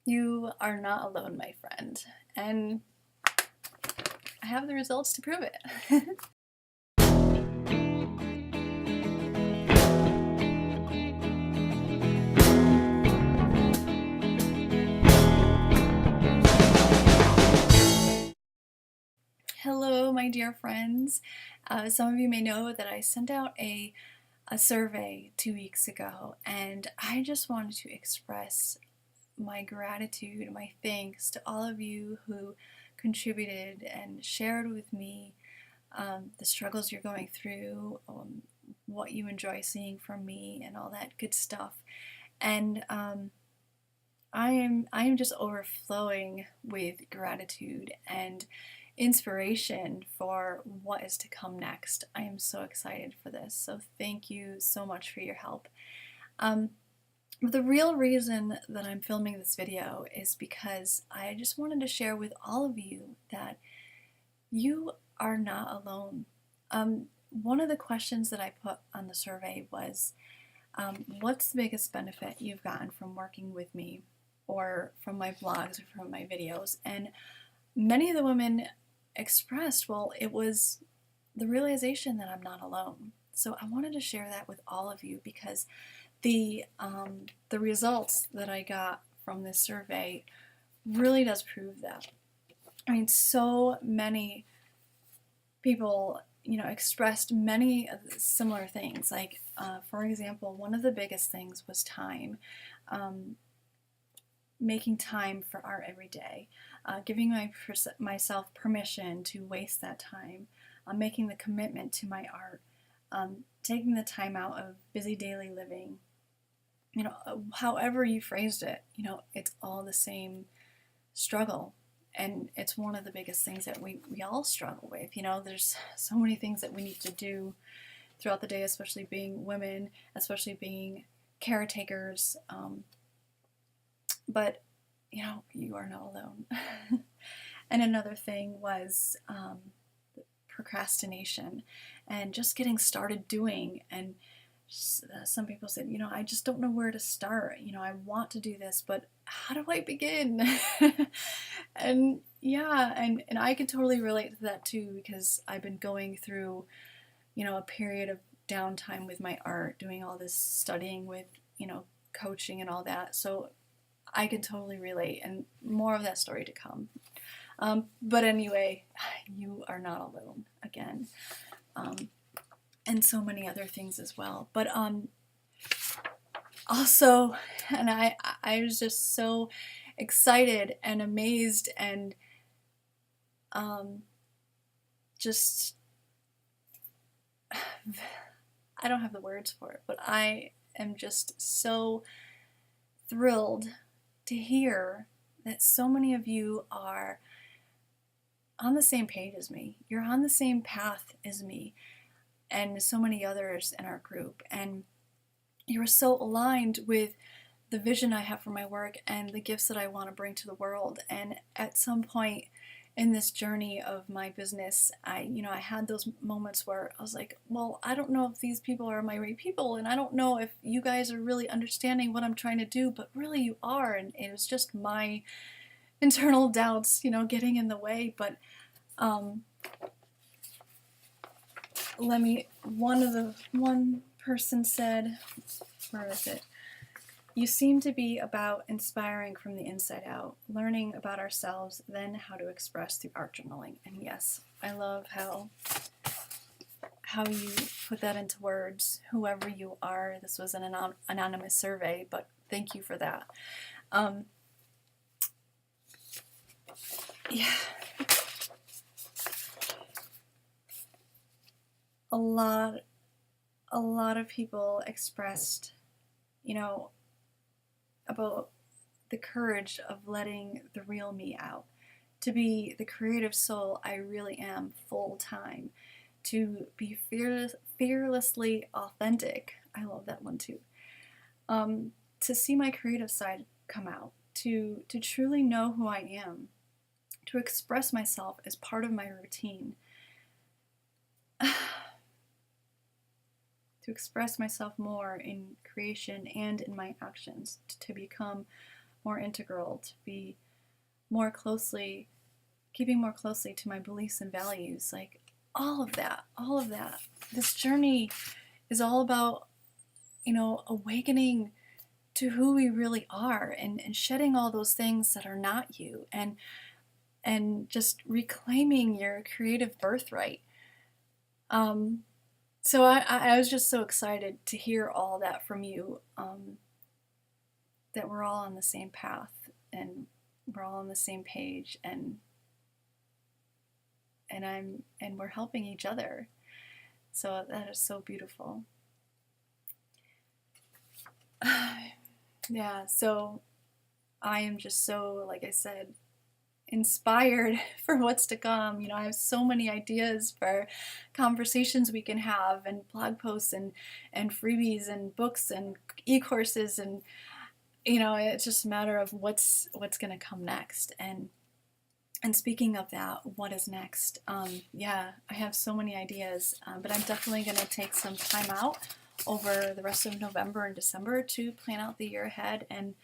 You are not alone, my friend, and I have the results to prove it. Hello, my dear friends. Some of you may know that I sent out a survey 2 weeks ago, and I just wanted to express my gratitude, my thanks to all of you who contributed and shared with me the struggles you're going through, what you enjoy seeing from me, and all that good stuff. And I am just overflowing with gratitude and inspiration for what is to come next. I am so excited for this. So thank you so much for your help. But the real reason that I'm filming this video is because I just wanted to share with all of you that you are not alone. One of the questions that I put on the survey was, what's the biggest benefit you've gotten from working with me, or from my blogs, or from my videos? And many of the women expressed, well, it was the realization that I'm not alone. So I wanted to share that with all of you because the results that I got from this survey really does prove that. I mean, so many people, expressed many similar things. Like, for example, one of the biggest things was time. Making time for art every day, giving myself permission to waste that time, making the commitment to my art, taking the time out of busy daily living. However you phrased it, it's all the same struggle. And it's one of the biggest things that we all struggle with. There's so many things that we need to do throughout the day, especially being women, especially being caretakers. But you are not alone. And another thing was procrastination and just getting started doing. And some people said, I just don't know where to start. I want to do this, but how do I begin? And yeah, and I can totally relate to that too, because I've been going through, a period of downtime with my art, doing all this studying with, coaching and all that. So I can totally relate, and more of that story to come. But anyway, you are not alone again. And so many other things as well. But also, and I was just so excited and amazed and just, I don't have the words for it, but I am just so thrilled to hear that so many of you are on the same page as me. You're on the same path as me and so many others in our group. And you're so aligned with the vision I have for my work and the gifts that I want to bring to the world. And at some point in this journey of my business, I had those moments where I was like, well, I don't know if these people are my right people, and I don't know if you guys are really understanding what I'm trying to do, but really you are. And it was just my internal doubts, getting in the way. But one person said, where is it? You seem to be about inspiring from the inside out, learning about ourselves, then how to express through art journaling. And yes, I love how you put that into words, whoever you are. This was an anonymous survey, but thank you for that. Yeah. A lot of people expressed, about the courage of letting the real me out, to be the creative soul I really am full time, to be fearlessly authentic. I love that one too. To see my creative side come out, to truly know who I am, to express myself as part of my routine, to express myself more in creation and in my actions, to become more integral, to be more closely, keeping more closely to my beliefs and values. Like all of that. This journey is all about, awakening to who we really are, and shedding all those things that are not you, and just reclaiming your creative birthright. So I was just so excited to hear all that from you, that we're all on the same path, and we're all on the same page, and we're helping each other. So that is so beautiful. Yeah, so I am just so, like I said, inspired for what's to come. I have so many ideas for conversations we can have, and blog posts, and freebies, and books, and e-courses, and it's just a matter of what's going to come next. And speaking of that, what is next? Yeah, I have so many ideas, but I'm definitely going to take some time out over the rest of November and December to plan out the year ahead, and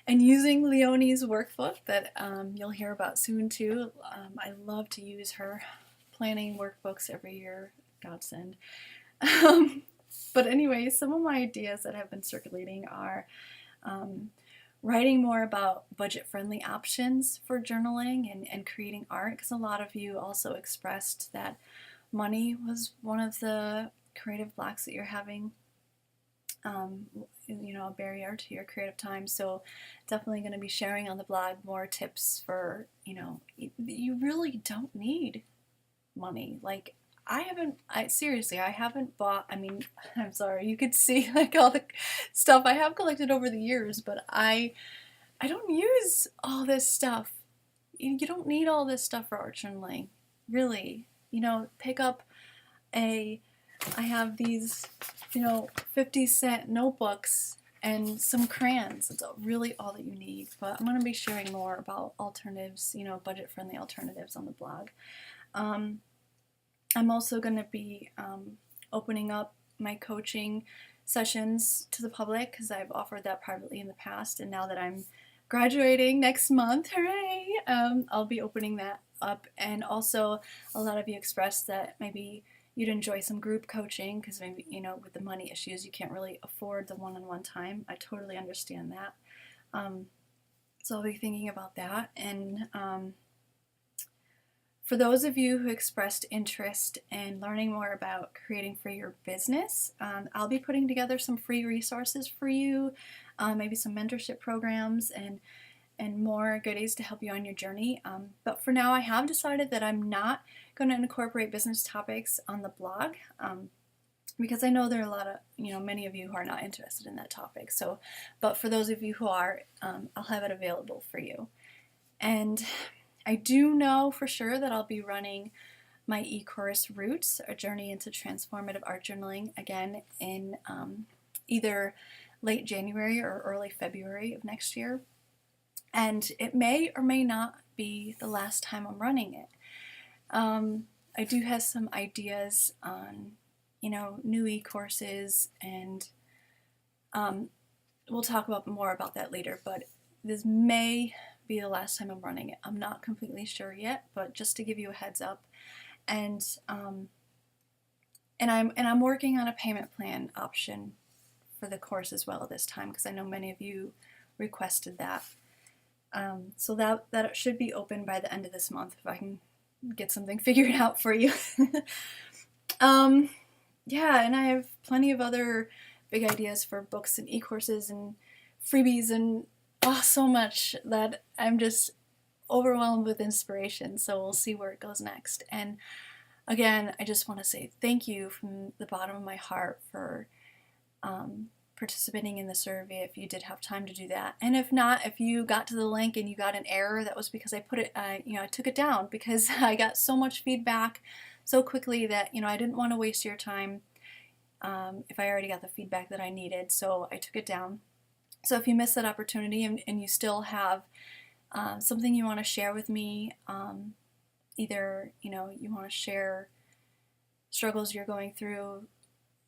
using Leonie's workbook that you'll hear about soon too. I love to use her planning workbooks every year. Godsend. But anyway, some of my ideas that have been circulating are writing more about budget-friendly options for journaling and creating art, because a lot of you also expressed that money was one of the creative blocks that you're having, a barrier to your creative time. So definitely going to be sharing on the blog more tips for, you really don't need money. Like I haven't bought, I'm sorry, you could see like all the stuff I have collected over the years, but I don't use all this stuff. You don't need all this stuff for art journaling, really. Pick up I have these, 50-cent notebooks and some crayons. It's really all that you need. But I'm going to be sharing more about alternatives, budget-friendly alternatives on the blog. I'm also going to be opening up my coaching sessions to the public, because I've offered that privately in the past, and now that I'm graduating next month, hooray, I'll be opening that up. And also, a lot of you expressed that maybe you'd enjoy some group coaching, because maybe, with the money issues, you can't really afford the one-on-one time. I totally understand that. So I'll be thinking about that. And for those of you who expressed interest in learning more about creating for your business, I'll be putting together some free resources for you, maybe some mentorship programs, and more goodies to help you on your journey. But for now, I have decided that I'm not going to incorporate business topics on the blog, because I know there are a lot of, many of you who are not interested in that topic. So, but for those of you who are, I'll have it available for you. And I do know for sure that I'll be running my e-course Roots, a journey into transformative art journaling, again in either late January or early February of next year. And it may or may not be the last time I'm running it. I do have some ideas on, new e-courses, and we'll talk more about that later, but this may be the last time I'm running it. I'm not completely sure yet, but just to give you a heads up. And I'm working on a payment plan option for the course as well this time, because I know many of you requested that. So that should be open by the end of this month, if I can get something figured out for you. Yeah, and I have plenty of other big ideas for books and e-courses and freebies, and so much that I'm just overwhelmed with inspiration. So we'll see where it goes next. And again, I just want to say thank you from the bottom of my heart for participating in the survey, if you did have time to do that. And if not, if you got to the link and you got an error, that was because I put it, I took it down, because I got so much feedback so quickly that, I didn't want to waste your time if I already got the feedback that I needed. So I took it down. So if you missed that opportunity, and you still have something you want to share with me, either, you want to share struggles you're going through,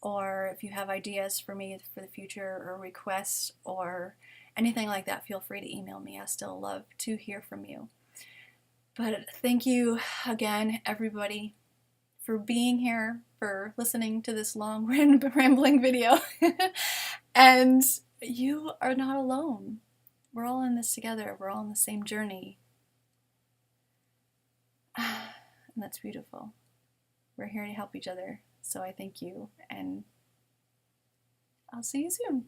or if you have ideas for me for the future, or requests, or anything like that, feel free to email me. I still love to hear from you. But thank you again, everybody, for being here, for listening to this long rambling video. And you are not alone. We're all in this together. We're all on the same journey. And that's beautiful. We're here to help each other. So I thank you, and I'll see you soon.